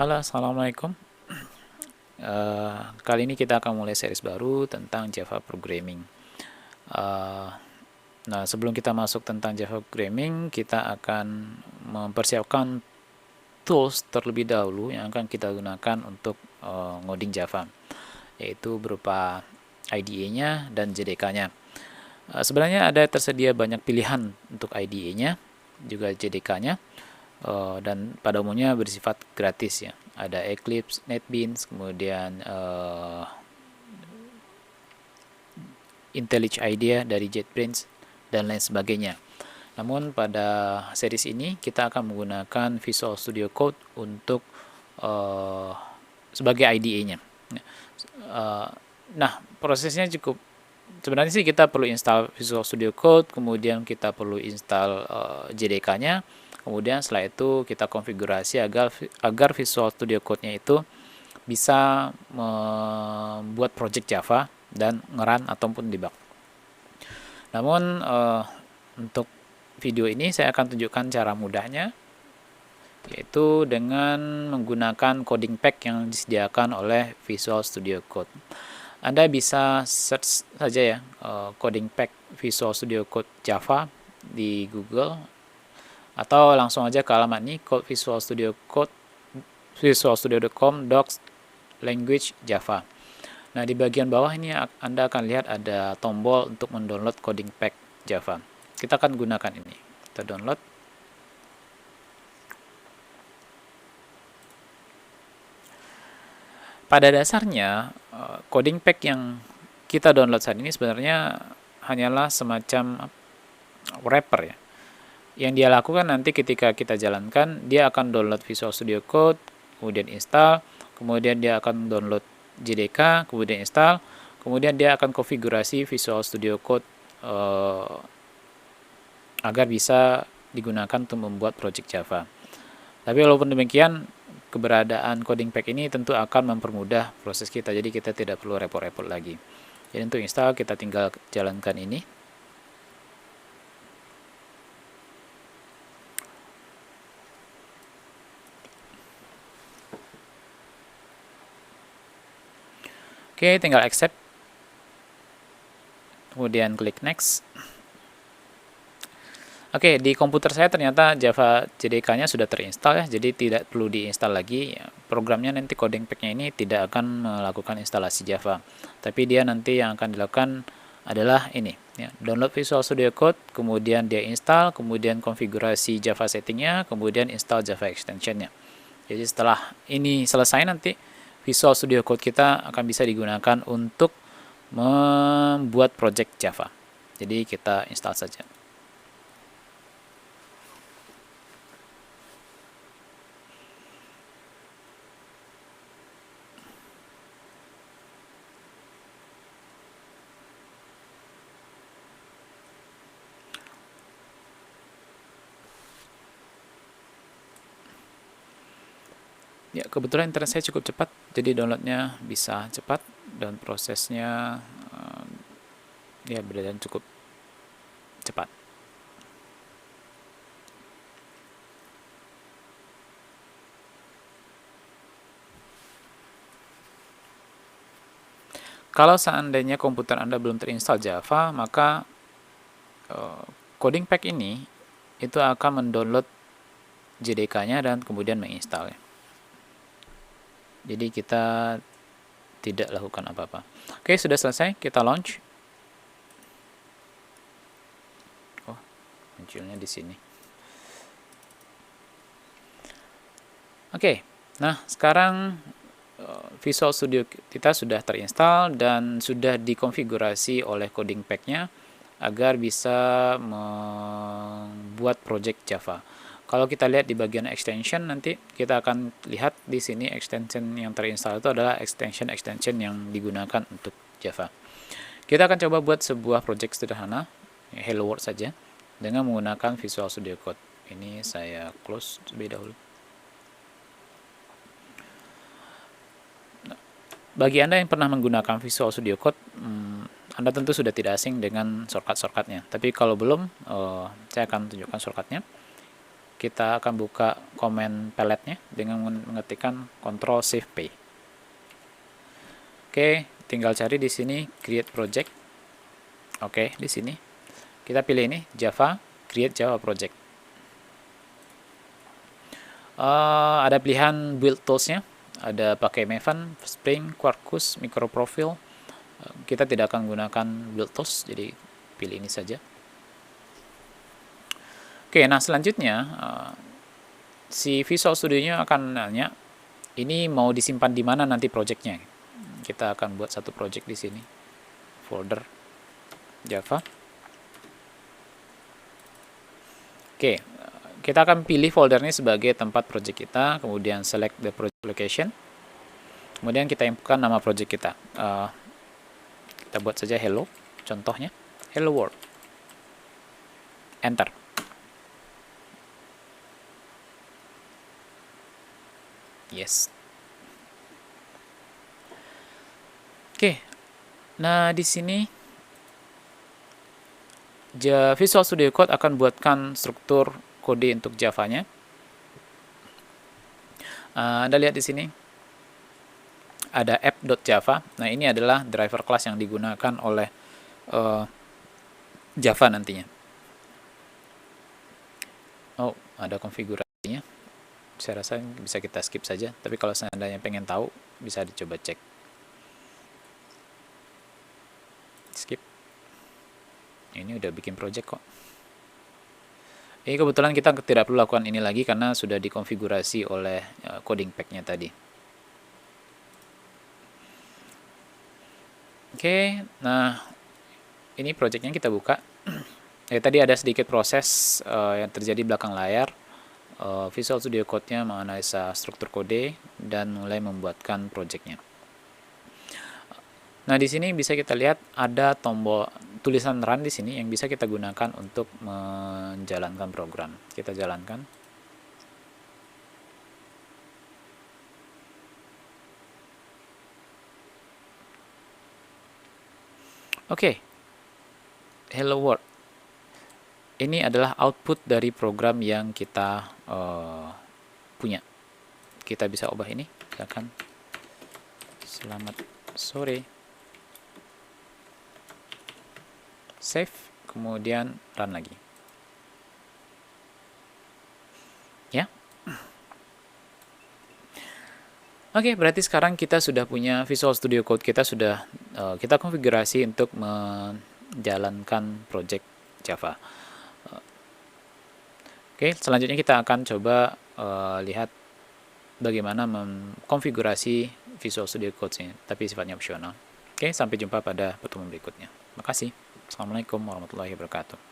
Halo, Assalamualaikum. Kali ini kita akan mulai series baru tentang Java Programming. Eh, nah, sebelum kita masuk tentang Java Programming, kita akan mempersiapkan tools terlebih dahulu yang akan kita gunakan untuk ngoding Java, yaitu berupa IDE-nya dan JDK-nya. Sebenarnya ada tersedia banyak pilihan untuk IDE-nya, juga JDK-nya. Dan pada umumnya bersifat gratis ya. Ada Eclipse, NetBeans, kemudian IntelliJ IDEA dari JetBrains dan lain sebagainya. Namun pada series ini kita akan menggunakan Visual Studio Code untuk sebagai IDE-nya. Nah, prosesnya cukup. Sebenarnya sih kita perlu install Visual Studio Code, kemudian kita perlu install JDK-nya, kemudian setelah itu kita konfigurasi agar Visual Studio Code-nya itu bisa membuat project Java dan ngerun ataupun debug. Namun untuk video ini saya akan tunjukkan cara mudahnya, yaitu dengan menggunakan coding pack yang disediakan oleh Visual Studio Code. Anda bisa search saja ya, coding pack Visual Studio Code Java di Google, atau langsung aja ke alamat ini, Visual Studio Code visualstudio.com docs language Java. Nah, di bagian bawah ini Anda akan lihat ada tombol untuk mendownload coding pack Java. Kita akan gunakan ini. Kita download. Pada dasarnya, coding pack yang kita download saat ini sebenarnya hanyalah semacam wrapper ya. Yang dia lakukan nanti ketika kita jalankan, dia akan download Visual Studio Code, kemudian install, kemudian dia akan download JDK, kemudian install, kemudian dia akan konfigurasi Visual Studio Code agar bisa digunakan untuk membuat project Java. Tapi walaupun demikian, keberadaan coding pack ini tentu akan mempermudah proses kita, jadi kita tidak perlu repot-repot lagi. Jadi untuk install kita tinggal jalankan ini. Oke, tinggal accept. Kemudian klik next. Oke, di komputer saya ternyata Java JDK-nya sudah terinstall ya, jadi tidak perlu diinstal lagi. Programnya nanti coding pack-nya ini tidak akan melakukan instalasi Java, tapi dia nanti yang akan dilakukan adalah ini ya, download Visual Studio Code, kemudian dia install, kemudian konfigurasi Java settingnya, kemudian install Java extension-nya. Jadi setelah ini selesai, nanti Visual Studio Code kita akan bisa digunakan untuk membuat project Java. Jadi kita install saja. Ya, kebetulan internet saya cukup cepat, jadi downloadnya bisa cepat dan prosesnya ya berjalan cukup cepat. Kalau seandainya komputer Anda belum terinstall Java, maka coding pack ini itu akan mendownload JDK-nya dan kemudian menginstal ya. Jadi kita tidak lakukan apa-apa. Oke, sudah selesai, kita launch. Oh, munculnya di sini. Oke, nah sekarang Visual Studio kita sudah terinstall dan sudah dikonfigurasi oleh coding pack-nya agar bisa membuat project Java. Kalau kita lihat di bagian extension, nanti kita akan lihat di sini extension yang terinstall itu adalah extension yang digunakan untuk Java. Kita akan coba buat sebuah project sederhana, Hello World saja, dengan menggunakan Visual Studio Code. Ini saya close terlebih dahulu. Bagi Anda yang pernah menggunakan Visual Studio Code, Anda tentu sudah tidak asing dengan shortcut-shortcutnya. Tapi kalau belum, saya akan tunjukkan shortcutnya. kita akan buka command palette-nya dengan mengetikkan Ctrl Shift P. Oke, tinggal cari di sini create project. Oke, di sini kita pilih ini Java, create Java project. Ada pilihan build tools-nya, ada pakai Maven, Spring, Quarkus, Microprofile. Kita tidak akan gunakan build tools, jadi pilih ini saja. Oke, nah selanjutnya si Visual Studio-nya akan nanya, ini mau disimpan di mana nanti projectnya. Kita akan buat satu project di sini, folder Java. Oke, kita akan pilih folder ini sebagai tempat project kita, kemudian select the project location, kemudian kita inputkan nama project kita. Kita buat saja hello, contohnya hello world. Enter. Yes. Oke. Nah, di sini Visual Studio Code akan buatkan struktur kode untuk Java-nya. Anda lihat di sini ada app.java. Nah, ini adalah driver class yang digunakan oleh Java nantinya. Oh, ada konfigurasinya. Saya rasa bisa kita skip saja, tapi kalau seandainya pengen tahu, bisa dicoba cek. Skip. Ini udah bikin project kok. Ini kebetulan kita tidak perlu lakukan ini lagi karena sudah dikonfigurasi oleh coding pack-nya tadi. Oke, nah ini projectnya kita buka. Tadi ada sedikit proses yang terjadi belakang layar. Visual Studio Code-nya menganalisa struktur kode dan mulai membuatkan projectnya. Nah, di sini bisa kita lihat ada tombol tulisan run di sini yang bisa kita gunakan untuk menjalankan program. Kita jalankan. Oke. Hello world. Ini adalah output dari program yang kita punya. Kita bisa ubah ini. Misalkan selamat sore. Save, kemudian run lagi. Ya. Oke, berarti sekarang kita sudah punya Visual Studio Code, kita sudah kita konfigurasi untuk menjalankan project Java. Oke, selanjutnya kita akan coba lihat bagaimana mengkonfigurasi Visual Studio Code-nya, tapi sifatnya opsional. Oke, sampai jumpa pada pertemuan berikutnya. Terima kasih. Assalamualaikum warahmatullahi wabarakatuh.